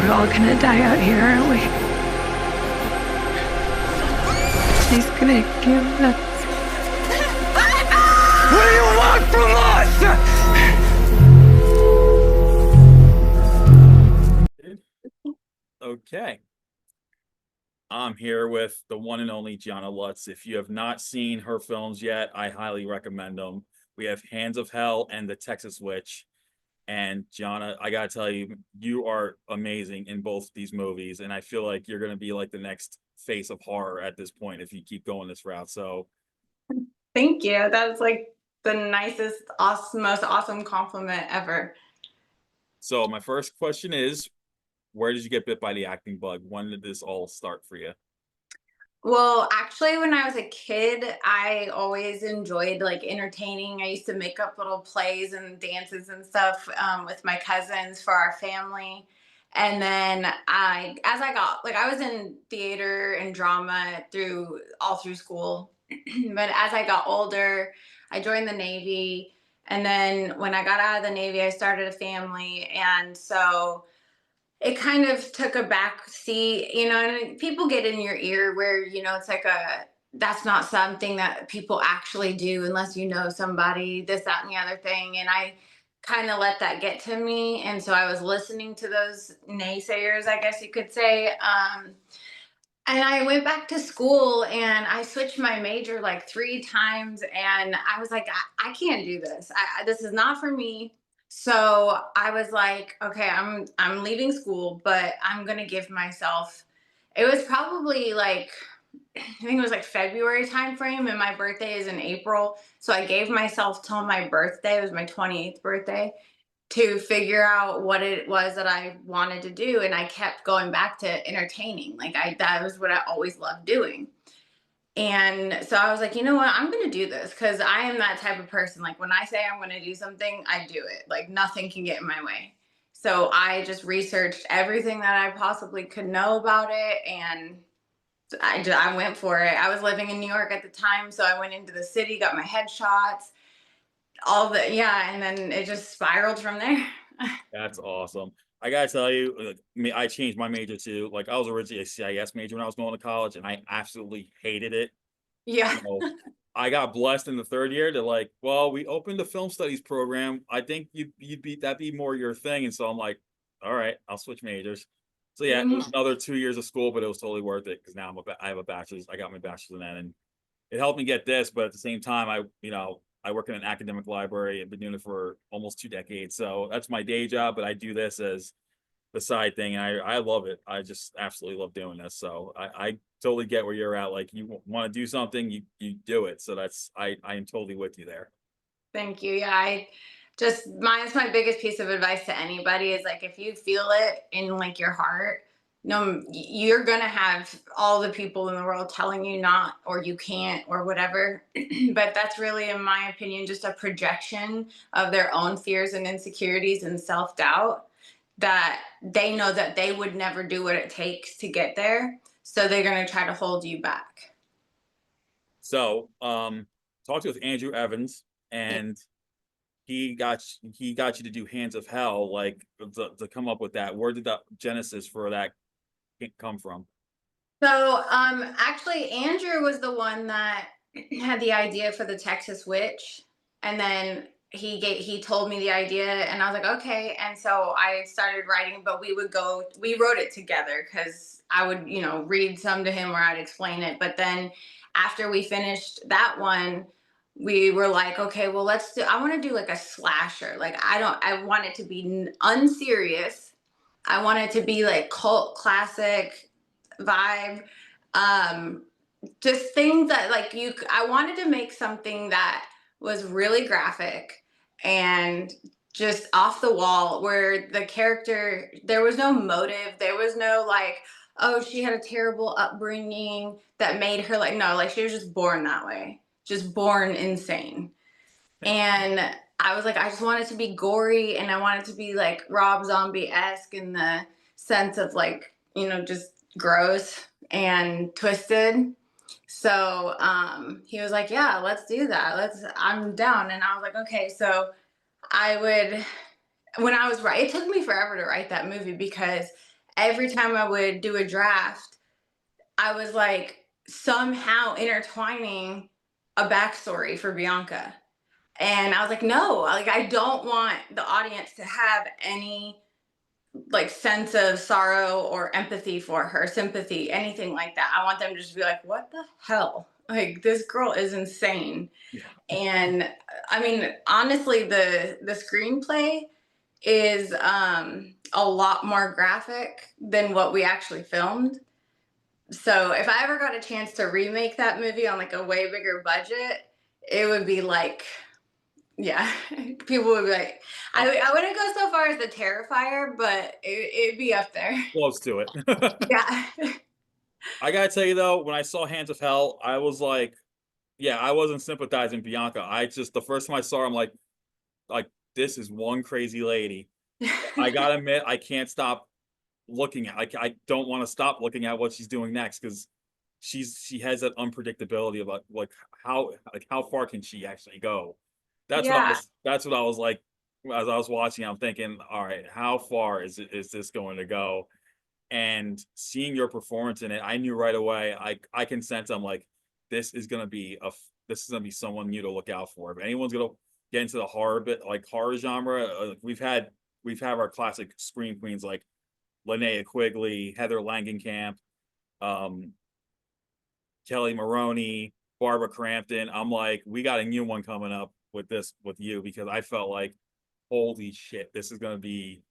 We're all gonna die out here, aren't we? He's gonna give us. What do you want from us? Okay. I'm here with the one and only Gianna Lutz. If you have not seen her films yet, I highly recommend them. We have Hands of Hell and The Texas Witch. And Gianna, I gotta tell you, you are amazing in both these movies, and I feel like you're gonna be like the next face of horror at this point if you keep going this route. So, Thank you. That's like the nicest, awesome, most awesome compliment ever. so my first question is, where did you get bit by the acting bug? When did this all start for you? Well, actually, when I was a kid, I always enjoyed like entertaining. I used to make up little plays and dances and stuff with my cousins for our family. And then as I got like, I was in theater and drama through all through school. But as I got older, I joined the Navy. And then when I got out of the Navy, I started a family. And so it kind of took a back seat, and people get in your ear where, it's like that's not something that people actually do unless you know somebody, this, that, and the other thing. And I kind of let that get to me. And so I was listening to those naysayers, I guess you could say. And I went back to school and I switched my major like 3 times. And I was like, I can't do this. This is not for me. So I was like, okay, I'm leaving school, but I'm gonna give myself. It was probably like I think it was like February timeframe, and my birthday is in April. So I gave myself till my birthday. It was my 28th birthday to figure out what it was that I wanted to do. And I kept going back to entertaining. That was what I always loved doing. And so I was like, you know what? I'm going to do this because I am that type of person. Like when I say I'm going to do something, I do it. Like nothing can get in my way. So I just researched everything that I possibly could know about it. And I went for it. I was living in New York at the time. So I went into the city, got my headshots, yeah. And then it just spiraled from there. That's awesome. I gotta tell you, I changed my major too. Like I was originally a CIS major when I was going to college, and I absolutely hated it. Yeah. So I got blessed in the third year to like, well, we opened a film studies program. I think you'd be that'd be more your thing. And so I'm like, all right, I'll switch majors. So yeah, it was another 2 years of school, but it was totally worth it because now I have a bachelor's. I got my bachelor's in that, and it helped me get this. But at the same time, I work in an academic library. I've been doing it for almost 2 decades. So that's my day job, but I do this as the side thing. And I love it. I just absolutely love doing this. So I totally get where you're at. Like you want to do something, you do it. So I am totally with you there. Thank you. Yeah, that's my biggest piece of advice to anybody is like if you feel it in like your heart, no, you're gonna have all the people in the world telling you not or you can't or whatever. But that's really, in my opinion, just a projection of their own fears and insecurities and self-doubt that they know that they would never do what it takes to get there. So they're gonna try to hold you back. So talked with Andrew Evans, and he got you to do Hands of Hell, like to come up with that. Where did the genesis for that come from? So, actually, Andrew was the one that had the idea for the Texas Witch, and then he told me the idea, and I was like, okay. And so I started writing, but we wrote it together because I would, read some to him or I'd explain it. But then after we finished that one, we were like, okay, well, I want to do like a slasher. Like I want it to be unserious. I want it to be like cult classic vibe. Um, just things that like I wanted to make something that was really graphic and just off the wall where the character, there was no motive. There was no like, oh, she had a terrible upbringing that made her like, no, like she was just born that way, just born insane. And I was like, I just want it to be gory and I want it to be like Rob Zombie-esque in the sense of like, just gross and twisted. So he was like, yeah, let's do that. I'm down. And I was like, okay. So when I was it took me forever to write that movie because every time I would do a draft, I was like somehow intertwining a backstory for Bianca. And I was like, no, like I don't want the audience to have any like sense of sorrow or empathy for her, sympathy, anything like that. I want them to just be like, what the hell? Like this girl is insane. Yeah. And I mean, honestly, the screenplay is a lot more graphic than what we actually filmed. So if I ever got a chance to remake that movie on like a way bigger budget, it would be like, yeah, people would be like, I wouldn't go so far as the Terrifier, but it'd be up there. Close to it. Yeah. I gotta tell you though, when I saw Hands of Hell, I was like, yeah, I wasn't sympathizing Bianca. I just the first time I saw her, I'm like this is one crazy lady. I gotta admit, I can't stop looking at. I don't want to stop looking at what she's doing next because she has that unpredictability about like how far can she actually go. Yeah. That's what I was like as I was watching. I'm thinking, all right, how far is this going to go? And seeing your performance in it, I knew right away. I can sense. I'm like, this is gonna be this is gonna be someone new to look out for. If anyone's gonna get into the horror bit, like horror genre, we've had our classic scream queens like Linnea Quigley, Heather Langenkamp, um, Kelly Maroney, Barbara Crampton. I'm like, we got a new one coming up with you because I felt like, holy shit, this is going to be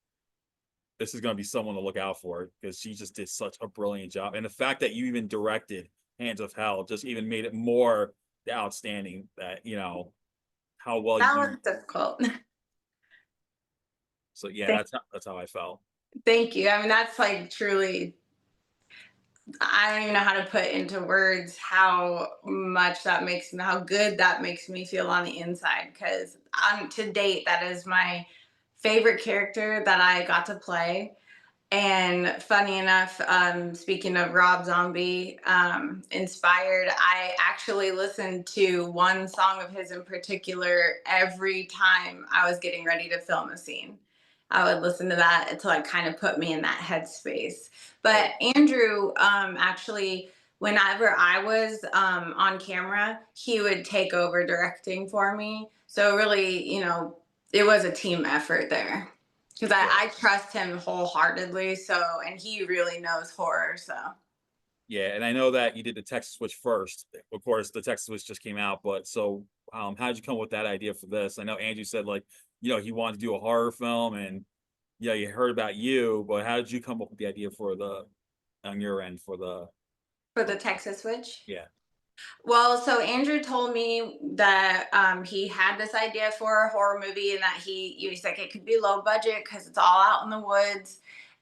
someone to look out for because she just did such a brilliant job. And the fact that you even directed Hands of Hell just even made it more outstanding that, how well That you. was difficult. So yeah, Thank, that's how I felt. thank you. I mean, that's like truly, I don't even know how to put into words how much that makes me, how good that makes me feel on the inside. Because to date, that is my favorite character that I got to play. And funny enough, speaking of Rob Zombie inspired, I actually listened to one song of his in particular every time I was getting ready to film a scene. I would listen to that until it kind of put me in that headspace. But Andrew, actually, whenever I was on camera, he would take over directing for me. So really, it was a team effort there because I trust him wholeheartedly. So, and he really knows horror. So, Yeah, and I know that you did the Texas Switch first. Of course, the Texas Switch just came out, but so how did you come up with that idea for this? I know Andrew said like, he wanted to do a horror film and yeah, you heard about you, but how did you come up with the idea for on your end for the Texas Witch. yeah. Well, so Andrew told me that he had this idea for a horror movie and that he's like, it could be low budget because it's all out in the woods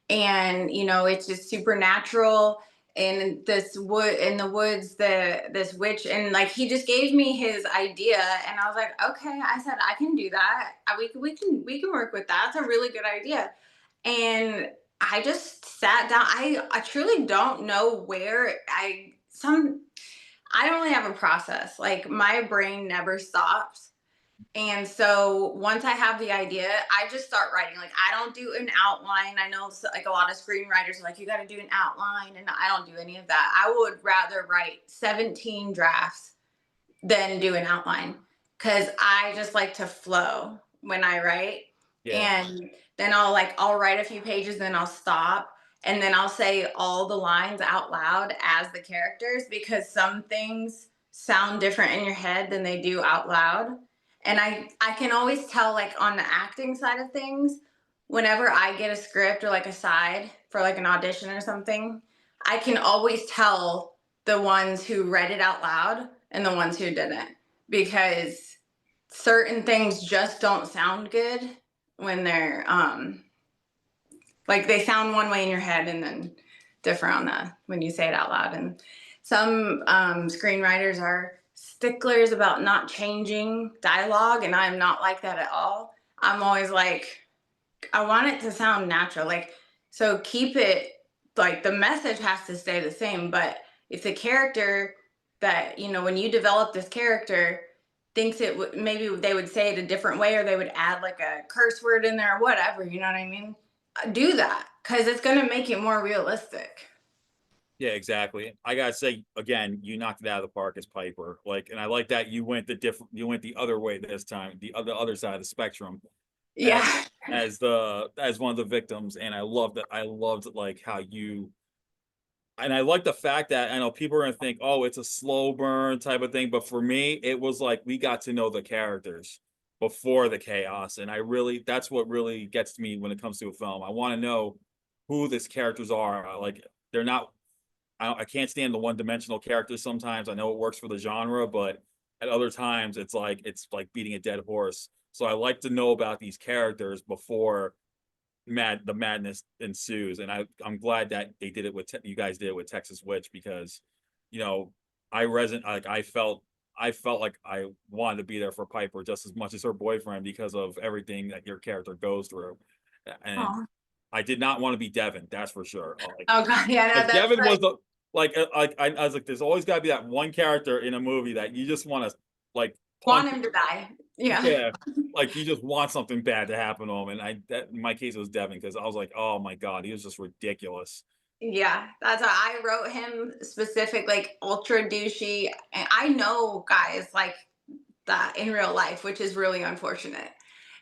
and, it's just supernatural in this wood in the woods, this witch. And like, he just gave me his idea and I was like, okay, I said, I can do that. We can work with that. It's a really good idea. And I just sat down. I truly don't know where I don't really have a process. Like my brain never stops. And so once I have the idea, I just start writing. Like I don't do an outline. I know like a lot of screenwriters are like, you got to do an outline. And I don't do any of that. I would rather write 17 drafts than do an outline because I just like to flow when I write. Yeah. And then I'll write a few pages, then I'll stop. And then I'll say all the lines out loud as the characters because some things sound different in your head than they do out loud. And I can always tell like on the acting side of things, whenever I get a script or like a side for like an audition or something, I can always tell the ones who read it out loud and the ones who didn't because certain things just don't sound good when they're like they sound one way in your head and then different on when you say it out loud. And some screenwriters are sticklers about not changing dialogue, and I'm not like that at all. I'm always like, I want it to sound natural. Like, so keep it, like the message has to stay the same, but if the character that, when you develop this character thinks it would, maybe they would say it a different way or they would add like a curse word in there or whatever, you know what I mean? Do that. because it's going to make it more realistic. Yeah, exactly. I gotta say again, you knocked it out of the park as Piper. Like, and I like that you went the other way this time, the other side of the spectrum as Yeah. as one of the victims. And I love that. I loved like how you and I like the fact that I know people are gonna think, oh, it's a slow burn type of thing. But for me, it was like we got to know the characters before the chaos. And I really that's what really gets to me when it comes to a film. I want to know who these characters are. Like they're not I can't stand the one-dimensional characters sometimes. I know it works for the genre, but at other times it's like beating a dead horse. So I like to know about these characters before the madness ensues. And I'm glad that they did it with you guys did it with Texas Witch because you know I felt like I wanted to be there for Piper just as much as her boyfriend because of everything that your character goes through. And Oh, I did not want to be Devin, that's for sure. oh God, yeah, no, Like that's Devin right. was the I was like, there's always got to be that one character in a movie that you just want to like punch. Want him to die. Yeah. Yeah, like you just want something bad to happen to him. And that in my case it was Devin because I was like, oh my god, he was just ridiculous. Yeah, that's why I wrote him specific, like ultra douchey. And I know guys like that in real life, which is really unfortunate.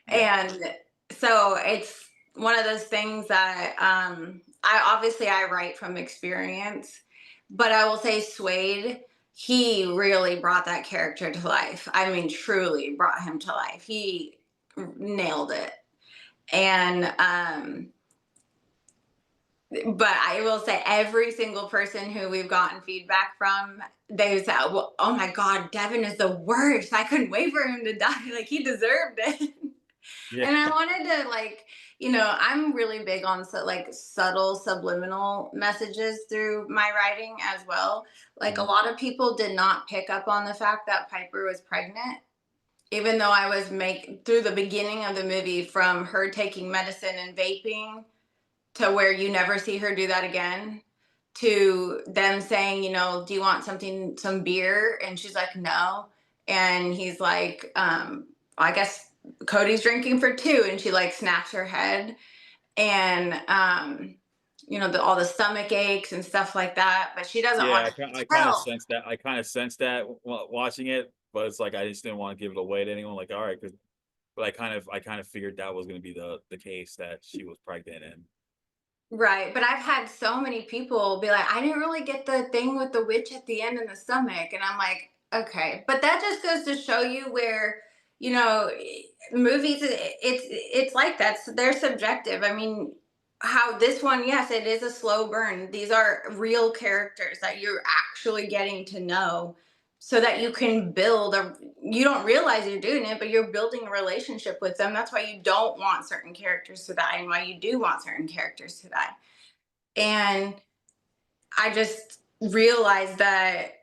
Yeah, And so it's one of those things that I write from experience, but I will say Suede, he really brought that character to life. I mean, truly brought him to life. He nailed it. And but I will say every single person who we've gotten feedback from, they said, well, oh my God, Devin is the worst. I couldn't wait for him to die. Like he deserved it. yeah, And I wanted to like, I'm really big on like subtle subliminal messages through my writing as well. Like a mhm, lot of people did not pick up on the fact that Piper was pregnant, even though I was through the beginning of the movie from her taking medicine and vaping to where you never see her do that again, to them saying, do you want some beer? And she's like, no. And he's like, I guess Cody's drinking for two. And she like snaps her head. And, all the stomach aches and stuff like that. But she doesn't yeah. want to I kind of tell. sensed that. I kind of sensed that watching it, but it's like I just didn't want to give it away to anyone. Like, all right, because but I kind of figured that was going to be the case that she was pregnant and Right. But I've had so many people be like, I didn't really get the thing with the witch at the end in the stomach. And I'm like, okay. But that just goes to show you where, you know, movies, it's like that. They're subjective. I mean, how this one, yes, it is a slow burn. These are real characters that you're actually getting to know so that you can you don't realize you're doing it, but you're building a relationship with them. That's why you don't want certain characters to die and why you do want certain characters to die. And I just realized that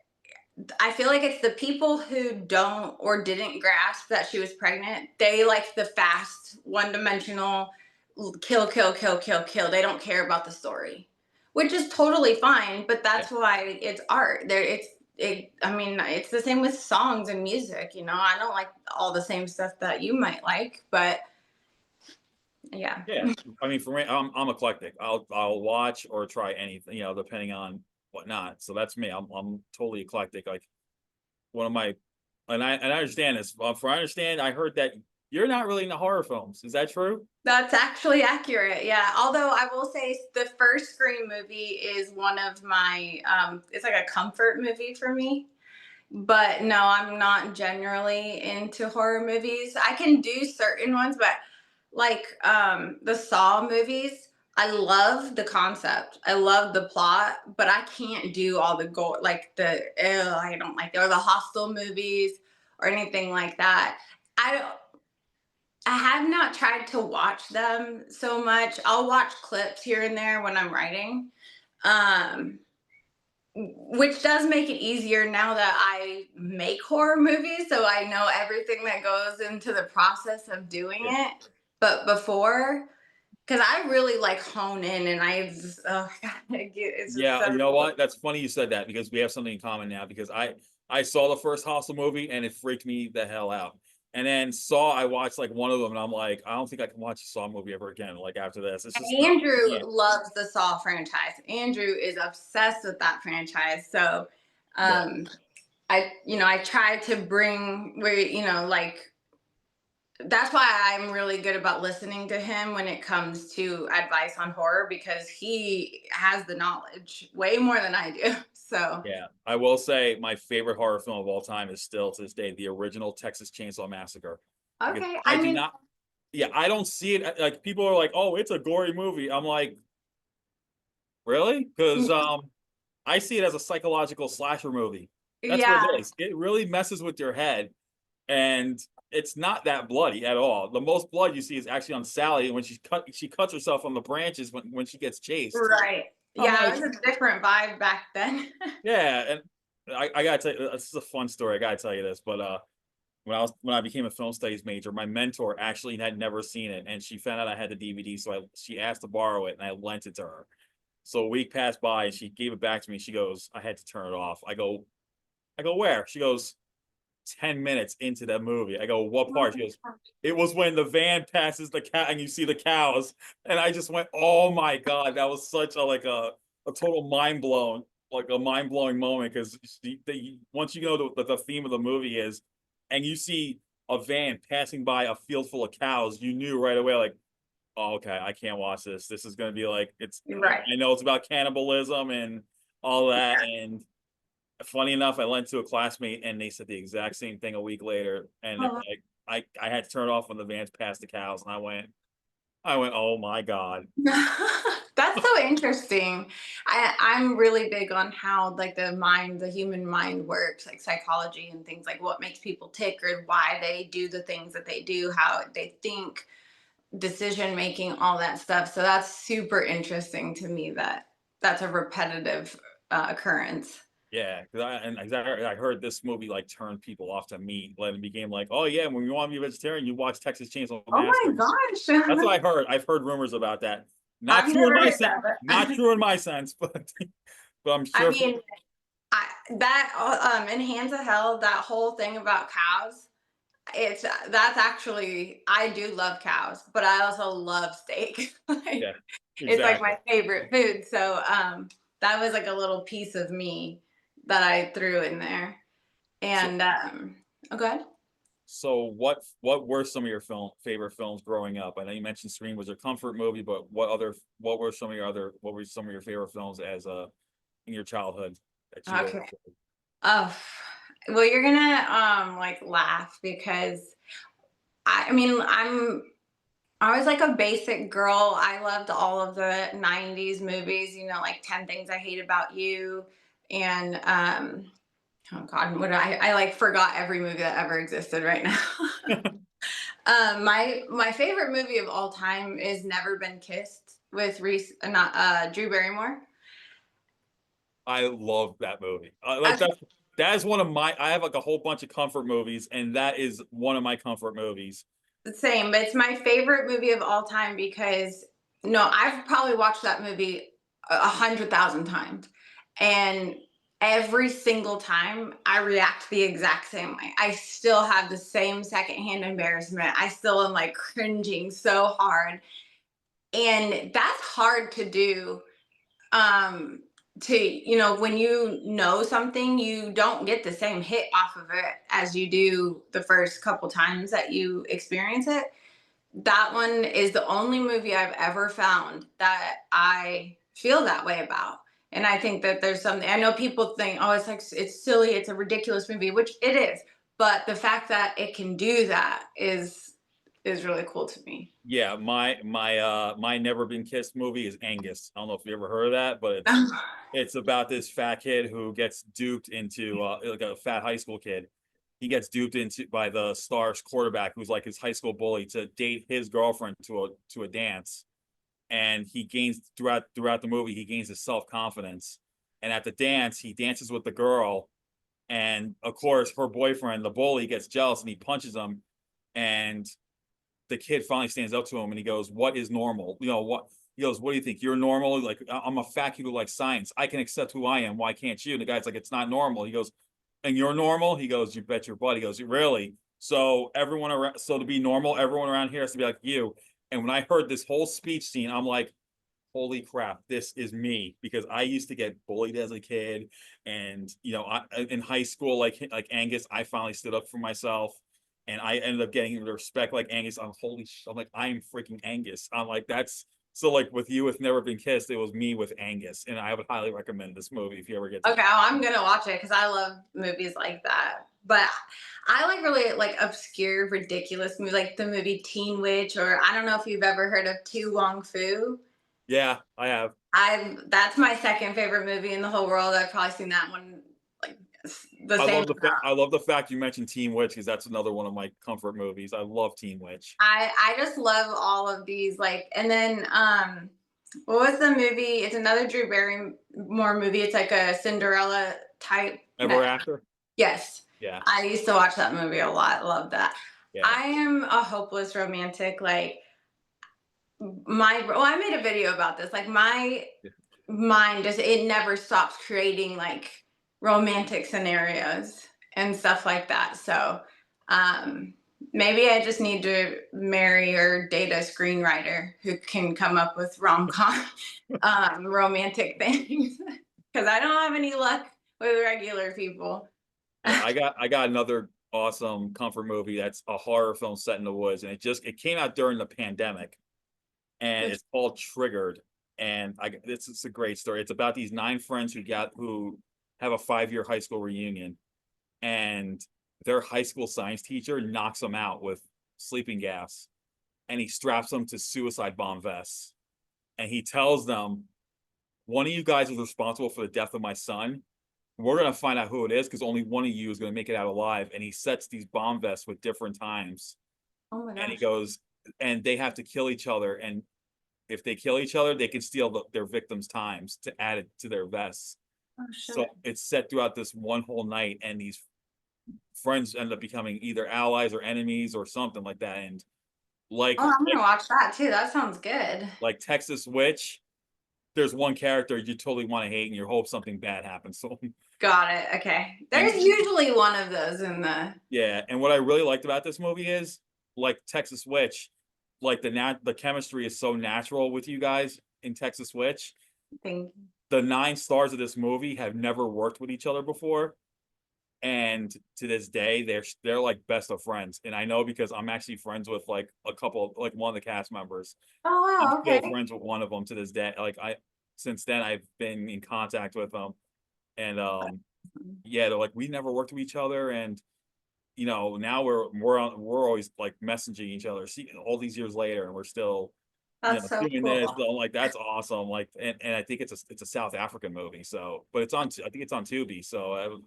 I feel like it's the people who don't or didn't grasp that she was pregnant. They like the fast, one dimensional kill, kill, kill, kill, kill. They don't care about the story, which is totally fine. But yeah, that's why it's art. I mean, it's the same with songs and music. I don't like all the same stuff that you might like, but yeah. yeah. I mean, for me, I'm eclectic. I'll watch or try anything, depending on whatnot. So that's me. I'm totally eclectic. Like one of my and I understand this. For I understand, I heard that you're not really into horror films. Is that true? That's actually accurate. Yeah. Although I will say the first Scream movie is one of my it's like a comfort movie for me. But no, I'm not generally into horror movies. I can do certain ones, but like the Saw movies, I love the concept. I love the plot, but I can't do all the gore like I don't like or the Hostel movies or anything like that. I don't I have not tried to watch them so much. I'll watch clips here and there when I'm writing. Um, which does make it easier now that I make horror movies, so I know everything that goes into the process of doing Yeah. it. But before, because I really like hone in, and oh God, it's just Yeah, so you know cool. what? That's funny you said that because we have something in common now because I saw the first Hostel movie and it freaked me the hell out. And then Saw, I watched like one of them, and I'm like, I don't think I can watch a Saw movie ever again. Like after this, it's just Andrew yeah, loves the Saw franchise. Andrew is obsessed with that franchise. So, right. um, I try to bring where, like, that's why I'm really good about listening to him when it comes to advice on horror, because he has the knowledge way more than I do. So, Yeah, I will say my favorite horror film of all time is still to this day the original Texas Chainsaw Massacre. Because okay. I I do mean, not, yeah, I don't see it like people are like, oh, it's a gory movie. I'm like, really? Because I see it as a psychological slasher movie. That's what yeah, it is. It really messes with your head, and it's not that bloody at all. The most blood you see is actually on Sally when she cuts herself on the branches when she gets chased. right. I'm Yeah, like, it was a different vibe back then. yeah, and I gotta tell you, this is a fun story. I gotta tell you this, but when I became a film studies major, my mentor actually had never seen it, and she found out I had the DVD, so she asked to borrow it, and I lent it to her. So a week passed by, and she gave it back to me. She goes, "I had to turn it off." I go, "Where?" She goes, 10 minutes into that movie. I go, "What part?" She goes, "It was when the van passes the cow and you see the cows." And I just went, "Oh my god, that was such a like a total mind blowing moment." Because once you know the theme of the movie is, and you see a van passing by a field full of cows, you knew right away, like, oh, okay, I can't watch this. This is going to be like it's. Right. I know it's about cannibalism and all that, and funny enough, I lent to a classmate and they said the exact same thing a week later. And Oh, like I had to turn it off when the vans passed the cows, and I went, oh my god. that's so interesting. I'm really big on how like the human mind works, like psychology and things, like what makes people tick or why they do the things that they do, how they think, decision making, all that stuff. So that's super interesting to me that that's a repetitive occurrence. Yeah, because I heard this movie like turned people off to meat, and it became like, oh yeah, when you want to be a vegetarian, you watch Texas Chainsaw Oh my Massacre. That's gosh. what I heard. I've heard rumors about that. Not I've true in never my heard sense. Not that. true in my sense, but I'm I sure. mean, I that in Hands of Hell, that whole thing about cows, that's actually, I do love cows, but I also love steak. Like, Yeah, it's like my exactly. favorite food. So that was like a little piece of me that I threw in there. So And oh, go ahead. So what were some of your favorite films growing up? I know you mentioned Scream was your comfort movie, but what were some of your favorite films as in your childhood that you Okay. enjoyed? Oh, well, you're gonna like laugh because I mean I was like a basic girl. I loved all of the 90s movies, like 10 Things I Hate About You. And oh God, what I like forgot every movie that ever existed right now. My favorite movie of all time is Never Been Kissed with Reese, not Drew Barrymore. I love that movie. Like Okay, that is one of my. I have like a whole bunch of comfort movies, and that is one of my comfort movies. same, but it's my favorite movie of all time because no, I've probably watched that movie 100,000 times, and every single time I react the exact same way. I still have the same secondhand embarrassment. I still am like cringing so hard, and that's hard to do. um when you know something, you don't get the same hit off of it as you do the first couple times that you experience it. That one is the only movie I've ever found that I feel that way about. And I think that there's something, I know people think, oh, it's like, it's silly, it's a ridiculous movie, which it is. But the fact that it can do that is really cool to me. Yeah, my Never Been Kissed movie is Angus. I don't know if you ever heard of that, but it's about this fat kid who gets duped into like a fat high school kid. He gets duped into by the Stars quarterback, who's like his high school bully, to date his girlfriend to a dance. And he gains throughout the movie, he gains his self confidence. And at the dance, he dances with the girl, and of course, her boyfriend, the bully, gets jealous and he punches him. And the kid finally stands up to him and he goes, "What is normal? You know what?" He goes, "What do you think? You're normal? Like I'm a fat kid who likes science. I can accept who I am. Why can't you?" And the guy's like, "It's not normal." He goes, "And you're normal?" He goes, "You bet your butt." He goes, "Really?" So everyone around, so to be normal, everyone around here has to be like you. And when I heard this whole speech scene, I'm like, holy crap, this is me, because I used to get bullied as a kid. And in high school, like Angus, I finally stood up for myself, and I ended up getting the respect like Angus. I'm like, I am freaking Angus. I'm like, that's so, like, with you with Never Been Kissed, it was me with Angus. And I would highly recommend this movie if you ever get to. Okay, well, I'm gonna watch it because I love movies like that. But I like really like obscure, ridiculous movies, like the movie Teen Witch, or I don't know if you've ever heard of Tu Wong Fu. Yeah, I have. That's my second favorite movie in the whole world. I've probably seen that one like the same. I love the fact you mentioned Teen Witch, because that's another one of my comfort movies. I love Teen Witch. I just love all of these, like, and then what was the movie? It's another Drew Barrymore movie. It's like a Cinderella type. Ever After? Yes. Yeah. I used to watch that movie a lot. Love that. Yeah. I am a hopeless romantic. Like I made a video about this. Like my mind just, it never stops creating like romantic scenarios and stuff like that. So maybe I just need to marry or date a screenwriter who can come up with rom-com romantic things, because I don't have any luck with regular people. Yeah, I got another awesome comfort movie that's a horror film set in the woods, and it came out during the pandemic, and it's called Triggered. And it's a great story. It's about these 9 friends who have a 5-year high school reunion, and their high school science teacher knocks them out with sleeping gas, and he straps them to suicide bomb vests, and he tells them, one of you guys is responsible for the death of my son. We're going to find out who it is, because only one of you is going to make it out alive. And he sets these bomb vests with different times. Oh my gosh. And he goes, and they have to kill each other. And if they kill each other, they can steal their victims' times to add it to their vests. Oh, shit. So it's set throughout this one whole night. And these friends end up becoming either allies or enemies or something like that. And I'm going to watch that too. That sounds good. Like Texas Witch, there's one character you totally want to hate, and you hope something bad happens. So got it. Okay. There's usually one of those in the. Yeah, and what I really liked about this movie is, like Texas Witch, like the chemistry is so natural with you guys in Texas Witch. Thank you. The 9 stars of this movie have never worked with each other before, and to this day they're like best of friends. And I know because I'm actually friends with like a couple, like one of the cast members. Oh wow. I'm Okay. still friends with one of them to this day. Like since then I've been in contact with them, and yeah, they're like, we never worked with each other, and now we're always like messaging each other, all these years later, and we're still That's so doing cool. this. So I'm like, that's awesome. Like, and I think it's a South African movie. So, but I think it's on Tubi. So I would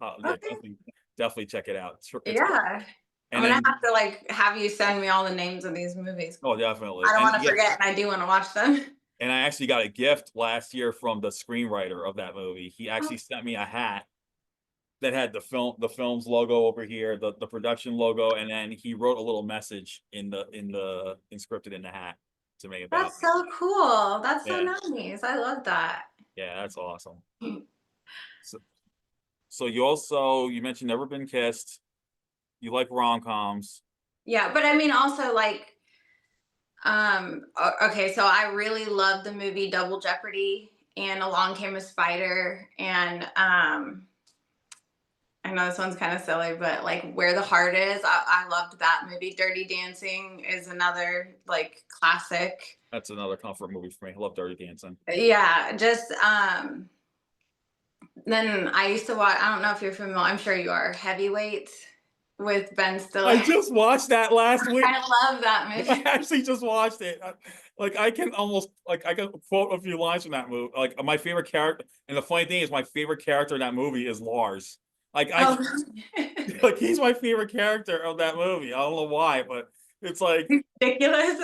definitely check it out. Yeah. I'm gonna have to like have you send me all the names of these movies. Oh, definitely. I don't want to forget, and I do want to watch them. And I actually got a gift last year from the screenwriter of that movie. He actually sent me a hat that had the film's logo over here, the production logo, and then he wrote a little message inscripted in the hat to make it. That's so cool. That's so nice. I love that. Yeah, that's awesome. So you mentioned Never Been Kissed. You like rom-coms. Yeah, but I mean also like okay, so I really love the movie Double Jeopardy and Along Came a Spider, and I know this one's kind of silly, but like Where the Heart Is, I loved that movie. Dirty Dancing is another like classic. That's another comfort movie for me. I love Dirty Dancing. Yeah, just then I used to watch, I don't know if you're familiar, I'm sure you are, Heavyweights with Ben Stiller. I just watched that last week. I love that movie. I actually just watched it. Like I can quote a few lines from that movie. Like my favorite character, and the funny thing is my favorite character in that movie is Lars. Like like he's my favorite character of that movie. I don't know why, but it's like ridiculous.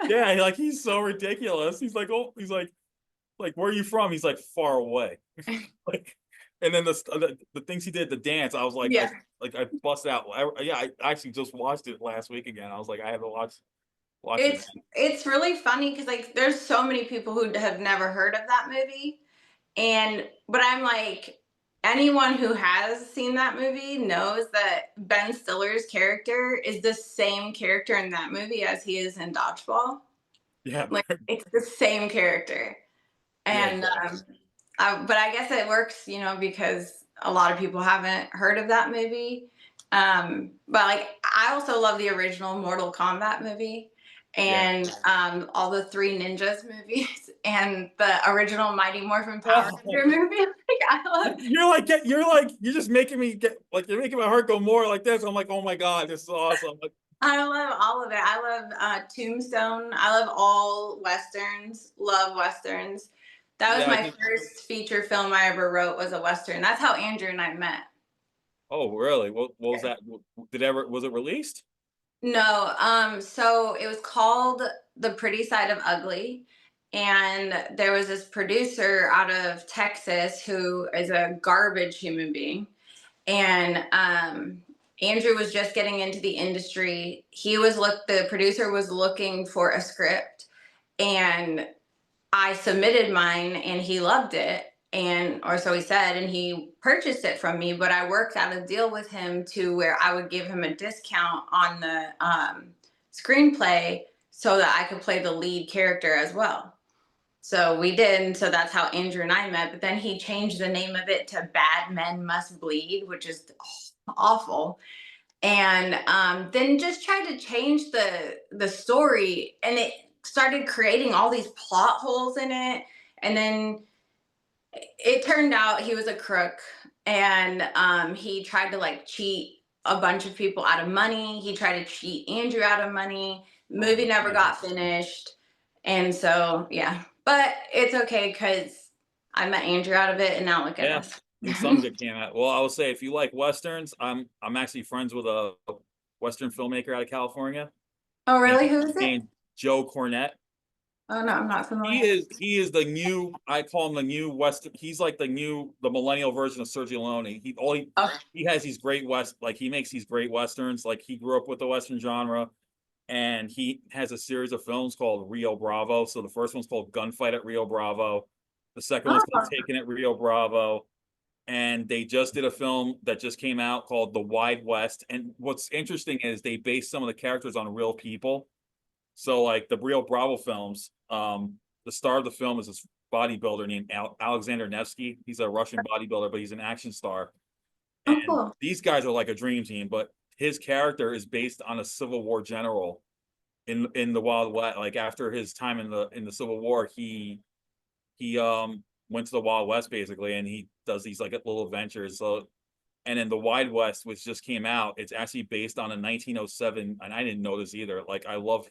Yeah, like he's so ridiculous. He's like, where are you from? He's like, far away. Like, and then the things he did, the dance, I was like, yeah. I busted out. I actually just watched it last week again. I was like, I have to watch it. It's really funny because like there's so many people who have never heard of that movie, but I'm like, anyone who has seen that movie knows that Ben Stiller's character is the same character in that movie as he is in Dodgeball. Yeah. Like, it's the same character. Yeah, And exactly. but I guess it works, because a lot of people haven't heard of that movie. But like, I also love the original Mortal Kombat movie, Yeah. and all the Three Ninjas movies, and the original Mighty Morphin Power Oh, Ranger movie. Like, I love. you're just making me get like you're making my heart go more like this. I'm like, oh my God, this is awesome. Like, I love all of it. I love Tombstone. I love all westerns. Love westerns. That was yeah, I my think. first feature film I ever wrote, was a western. That's how Andrew and I met. Oh, really? What was that? Was it released? No, so it was called The Pretty Side of Ugly. And there was this producer out of Texas who is a garbage human being. And Andrew was just getting into the industry. The producer was looking for a script, and I submitted mine and he loved it, and or so he said, and he purchased it from me, but I worked out a deal with him to where I would give him a discount on the screenplay so that I could play the lead character as well. So we did, and so that's how Andrew and I met. But then he changed the name of it to Bad Men Must Bleed, which is awful. And then just tried to change the story, and it started creating all these plot holes in it. And then it turned out he was a crook, and he tried to like cheat a bunch of people out of money. He tried to cheat Andrew out of money. Oh, Movie never man. got finished. And so, yeah, but it's okay because I met Andrew out of it, and now look at Yeah, us. and some good came out. Well, I will say if you like westerns, I'm actually friends with a western filmmaker out of California Oh, really? named Who is it? named Joe Cornette. Oh, no, I'm not He familiar. is he is the new, I call him the new western. He's like the millennial version of Sergio Leone. Oh, He has these great like he makes these great westerns. Like he grew up with the western genre, and he has a series of films called Rio Bravo. So the first one's called Gunfight at Rio Bravo. The second one's called oh, Taken at Rio Bravo. And they just did a film that just came out called The Wide West. And what's interesting is they based some of the characters on real people. So like the Rio Bravo films, the star of the film is this bodybuilder named Alexander Nevsky. He's a Russian bodybuilder, but he's an action star. oh, And cool. these guys are like a dream team, but his character is based on a Civil War general in the Wild West. Like after his time in the Civil War, he went to the Wild West basically, and he does these like little adventures. So, and then the Wide West, which just came out, it's actually based on a 1907, and I didn't know this either. Like I love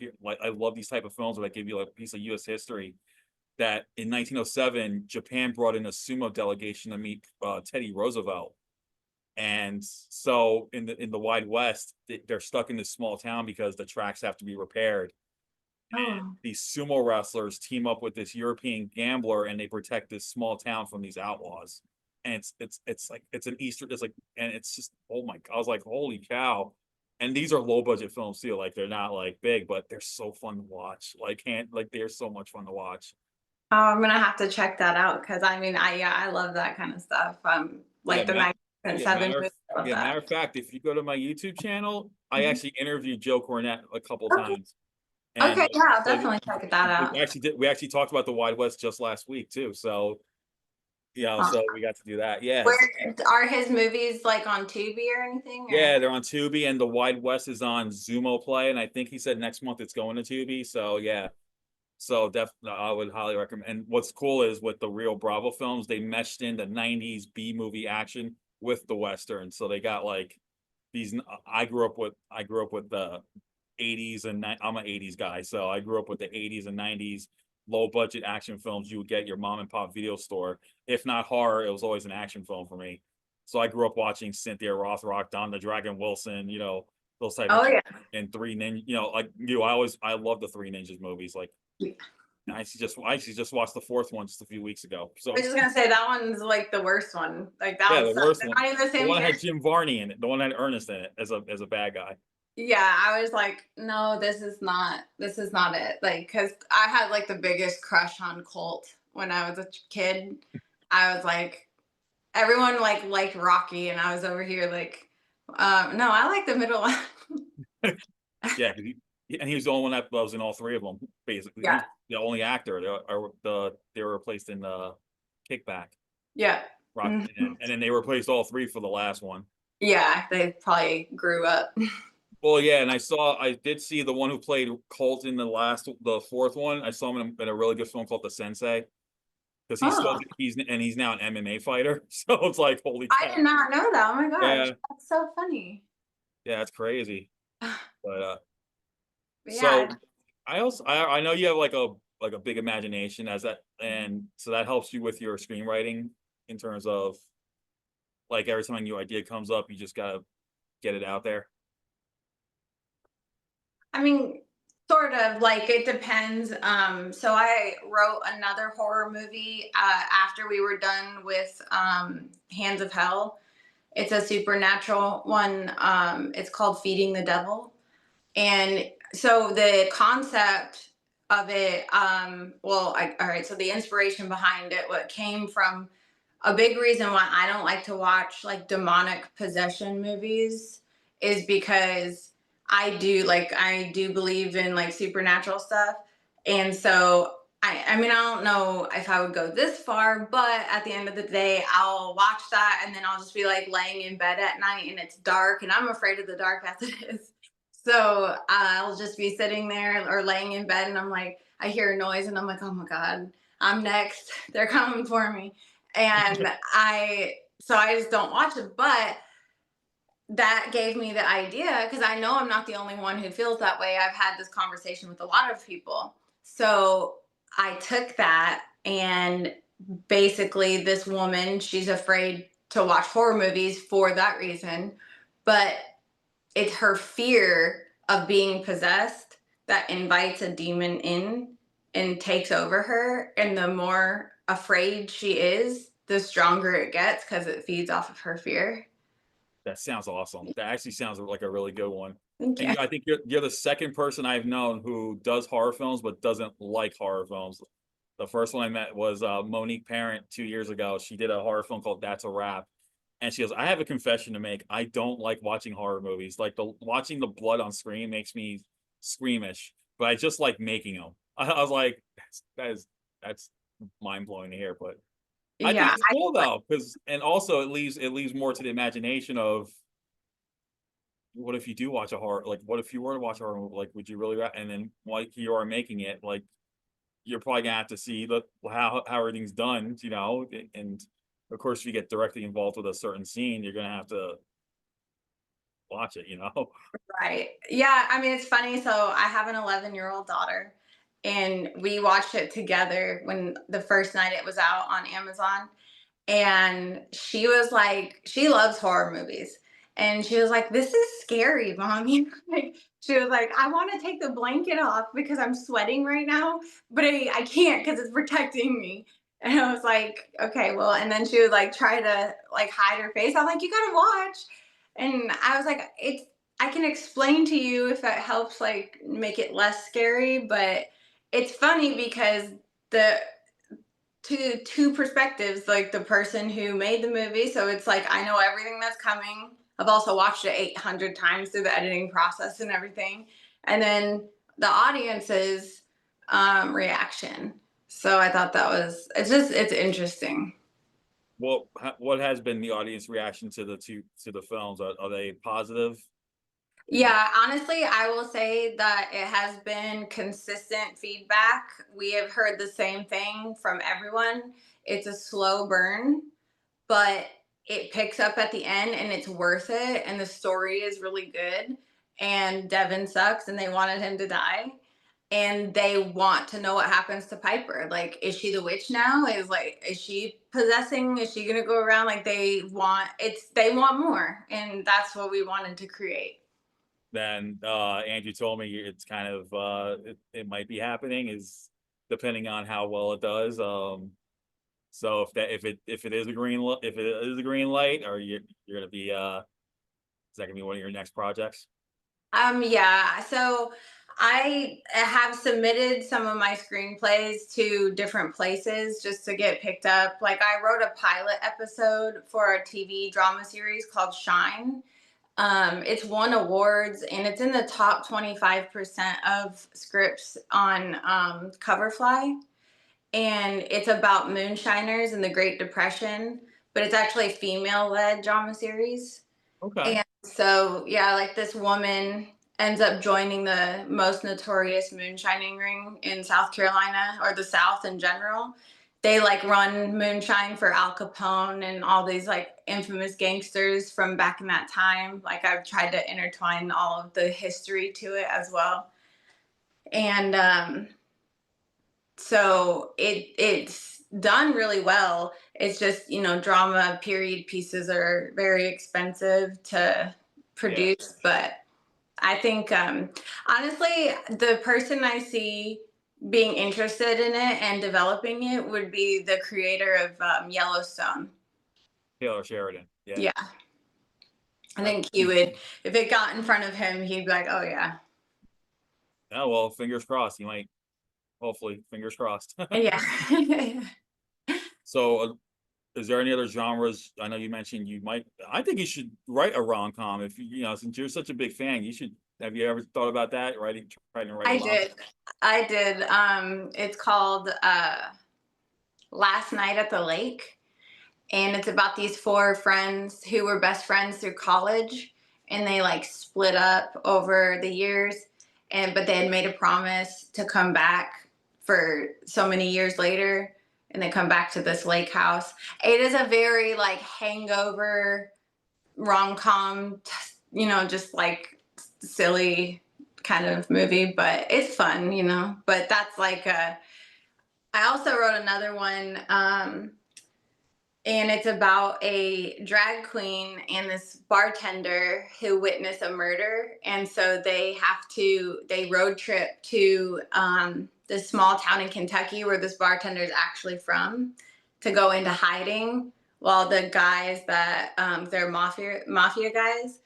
these type of films where they give you like a piece of U.S. history. That in 1907, Japan brought in a sumo delegation to meet Teddy Roosevelt, and so in the Wide West, they're stuck in this small town because the tracks have to be repaired. And Oh, these sumo wrestlers team up with this European gambler, and they protect this small town from these outlaws. And it's like it's an Easter, it's like, and it's just, oh my God, I was like, holy cow. And these are low budget films too, like they're not like big, but they're so fun to watch. Like can't like they're so much fun to watch. I'm gonna have to check that out because I mean, I love that kind of stuff. Yeah, Like the 1907 movies, I love that. matter of fact, if you go to my YouTube channel, I Mhm. actually interviewed Joe Cornette a couple Okay, times. And okay, yeah, I'll like definitely check that out. we actually talked about the Wide West just last week too. So Huh. so we got to do that. Yeah. Where are his movies, like on Tubi or anything? Or Yeah, they're on Tubi, and the Wide West is on Zumo Play, and I think he said next month it's going to Tubi. So yeah, so definitely I would highly recommend. And what's cool is with the Rio Bravo films, they meshed in the '90s B movie action with the Western. So they got like these. I grew up with the '80s, and I'm an '80s guy, so I grew up with the '80s and '90s low budget action films you would get at your mom and pop video store. If not horror, it was always an action film for me. So I grew up watching Cynthia Rothrock, Don the Dragon Wilson, those type of, oh yeah, and Three Ninja, like I love the Three Ninjas movies. Like I actually just watched the fourth one just a few weeks ago. I So was just gonna say that one's like the worst one. Like that yeah, one the sucks. worst They're one. not even the The same one that had character. Jim Varney in it. The one that had Ernest in it as a bad guy. Yeah, I was like, no, this is not it. Like, because I had like the biggest crush on Colt when I was a kid. I was like, everyone liked Rocky, and I was over here like, no, I like the middle one. Yeah, 'cause and he was the only one that was in all three of them, basically. Yeah, He's the only actor. They were replaced in Kickback. yeah. Rock, Mhm. and then they replaced all three for the last one. Yeah, they probably grew up. Well, yeah, and I did see the one who played Colt in the fourth one. I saw him in a really good film called The Sensei, because Oh, he's now an MMA fighter. So it's like, holy I cow. did not know that. Oh my gosh, Yeah, that's so funny. yeah, it's crazy. But But yeah, so I know you have like a big imagination as that, and so that helps you with your screenwriting in terms of like every time a new idea comes up, you just gotta get it out there. I mean, sort of like it depends. So I wrote another horror movie after we were done with Hands of Hell. It's a supernatural one. It's called Feeding the Devil. And so the concept of it, all right, so the inspiration behind it, what came from a big reason why I don't like to watch like demonic possession movies is because I do believe in like supernatural stuff. And so I mean I don't know if I would go this far, but at the end of the day I'll watch that and then I'll just be like laying in bed at night and it's dark and I'm afraid of the dark as it is. So I'll just be sitting there or laying in bed and I'm like I hear a noise and I'm like, oh my God, I'm next. They're coming for me. And I just don't watch it. But that gave me the idea because I know I'm not the only one who feels that way. I've had this conversation with a lot of people. So I took that and basically this woman, she's afraid to watch horror movies for that reason. But it's her fear of being possessed that invites a demon in and takes over her. And the more afraid she is, the stronger it gets because it feeds off of her fear. That sounds awesome. That actually sounds like a really good one. Thank And you. I think you're the second person I've known who does horror films but doesn't like horror films. The first one I met was Monique Parent 2 years ago. She did a horror film called That's a Wrap. And she goes, I have a confession to make. I don't like watching horror movies. Like watching the blood on screen makes me squeamish, but I just like making them. I was like, that's mind blowing to hear, but I think Yeah, it's cool though, because and also it leaves more to the imagination of what if you do watch a horror, like what if you were to watch a horror movie, like would you really and then like you are making it, like you're probably gonna have to see the how everything's done, and of course if you get directly involved with a certain scene, you're gonna have to watch it. right. Yeah, I mean, it's funny. So I have an 11-year-old daughter, and we watched it together when the first night it was out on Amazon. And she was like, she loves horror movies. And she was like, this is scary, mommy. Like, she was like, I want to take the blanket off because I'm sweating right now, but I can't because it's protecting me. And I was like, okay, well, and then she would like try to like hide her face. I'm like, you gotta watch. And I was like, I can explain to you if that helps like make it less scary, but it's funny because the two perspectives, like the person who made the movie, so it's like I know everything that's coming. I've also watched it 800 times through the editing process and everything, and then the audience's reaction. So I thought that was it's interesting. What has been the audience reaction to the films? Are they positive? Yeah, honestly, I will say that it has been consistent feedback. We have heard the same thing from everyone. It's a slow burn, but it picks up at the end and it's worth it. And the story is really good. And Devin sucks and they wanted him to die. And they want to know what happens to Piper. Like, is she the witch now? Is she possessing? Is she gonna go around? Like they want more. And that's what we wanted to create. Then Andrew told me it's kind of it might be happening, is depending on how well it does. So if it is a if it is a green light, or you're gonna be is that gonna be one of your next projects? Yeah. So I have submitted some of my screenplays to different places just to get picked up. Like I wrote a pilot episode for a TV drama series called Shine. It's won awards and it's in the top 25% of scripts on Coverfly. And it's about moonshiners in the Great Depression, but it's actually a female-led drama series. Okay. And so, yeah, like this woman ends up joining the most notorious moonshining ring in South Carolina or the South in general. They like run moonshine for Al Capone and all these like infamous gangsters from back in that time. Like I've tried to intertwine all of the history to it as well. And so it's done really well. It's just, drama period pieces are very expensive to Yeah. produce, but I think honestly, the person I see being interested in it and developing it would be the creator of Yellowstone. Taylor Sheridan. Yeah. Yeah, I think he would, if it got in front of him, he'd be like, oh yeah. Oh, well, fingers crossed. He might, hopefully, fingers crossed. Yeah. So, is there any other genres? I know you mentioned I think you should write a rom-com if since you're such a big fan, have you ever thought about that? Trying to write a I rom-com? did. I did. It's called Last Night at the Lake. And it's about these four friends who were best friends through college. And they like split up over the years. But they had made a promise to come back for so many years later. And they come back to this lake house. It is a very like hangover rom-com, just like silly kind of movie, but it's fun, but that's like I also wrote another one, and it's about a drag queen and this bartender who witness a murder, and so they road trip to this small town in Kentucky where this bartender is actually from, to go into hiding while the guys that they're mafia guys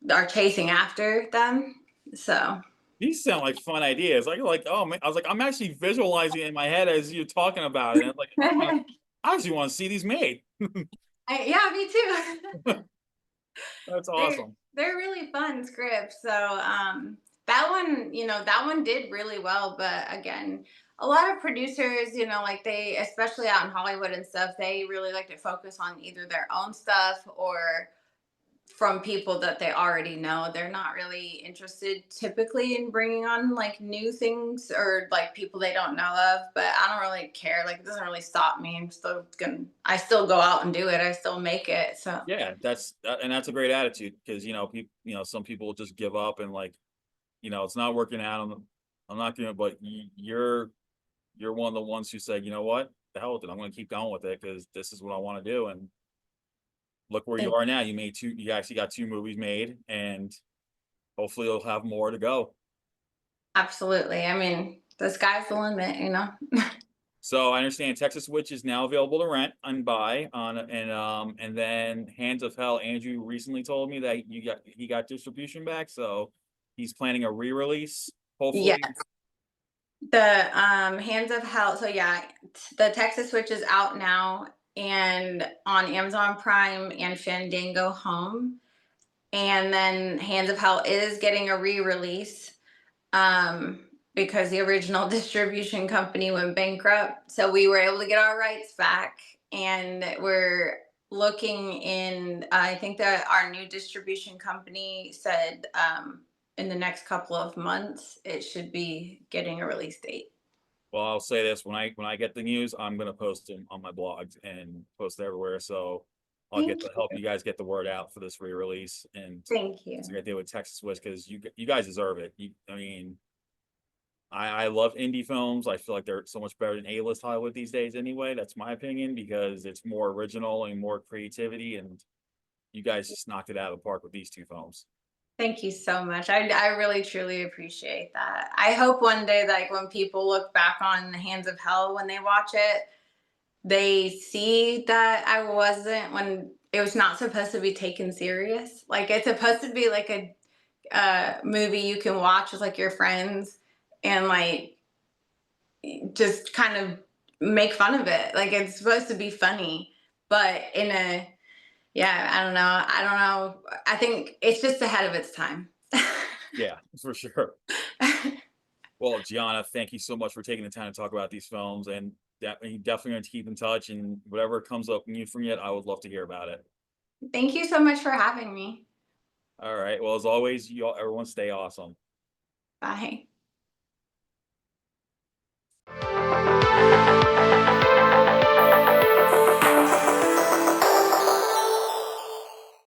are chasing after them. So These sound like fun ideas. Oh man, I was like, I'm actually visualizing it in my head as you're talking about it. And it's like, I actually want to see these made. yeah, me too. That's they're, awesome. they're really fun scripts. So that one did really well. But again, a lot of producers, like they, especially out in Hollywood and stuff, they really like to focus on either their own stuff or from people that they already know. They're not really interested typically in bringing on like new things or like people they don't know of, but I don't really care. Like it doesn't really stop me. I still go out and do it. I still make it. So Yeah, that's a great attitude because some people will just give up and it's not working out. I'm not gonna, but you're one of the ones who said, you know what, the hell with it. I'm gonna keep going with it because this is what I want to do. And look where you are now. You actually got 2 movies made, and hopefully you'll have more to go. absolutely. I mean, the sky's the limit. So I understand Texas Witch is now available to rent and buy and then Hands of Hell. Andrew recently told me that he got distribution back, so he's planning a re-release. Yeah. Hopefully, The Hands of Hell. So yeah, the Texas Witch is out now and on Amazon Prime and Fandango Home. And then Hands of Hell is getting a re-release because the original distribution company went bankrupt. So we were able to get our rights back, and we're looking in. I think that our new distribution company said in the next couple of months it should be getting a release date. well, I'll say this: when I get the news, I'm gonna post them on my blogs and post it everywhere. So I'll get Thank to you. help you guys get the word out for this re-release, and Thank you. it's a great deal with Texas Witch because you guys deserve it. I mean, I love indie films. I feel like they're so much better than A-list Hollywood these days anyway. That's my opinion because it's more original and more creativity, and you guys just knocked it out of the park with these 2 films. Thank you so much. I really truly appreciate that. I hope one day, like when people look back on The Hands of Hell when they watch it, they see that when it was not supposed to be taken serious. Like it's supposed to be like movie you can watch with like your friends and like just kind of make fun of it. Like it's supposed to be funny, but in a yeah, I don't know. I don't know. I think it's just ahead of its time. Yeah, for sure. Well, Gianna, thank you so much for taking the time to talk about these films, and definitely going to keep in touch. And whatever comes up new from it, I would love to hear about it. Thank you so much for having me. All right. Well, as always, everyone stay awesome. Bye.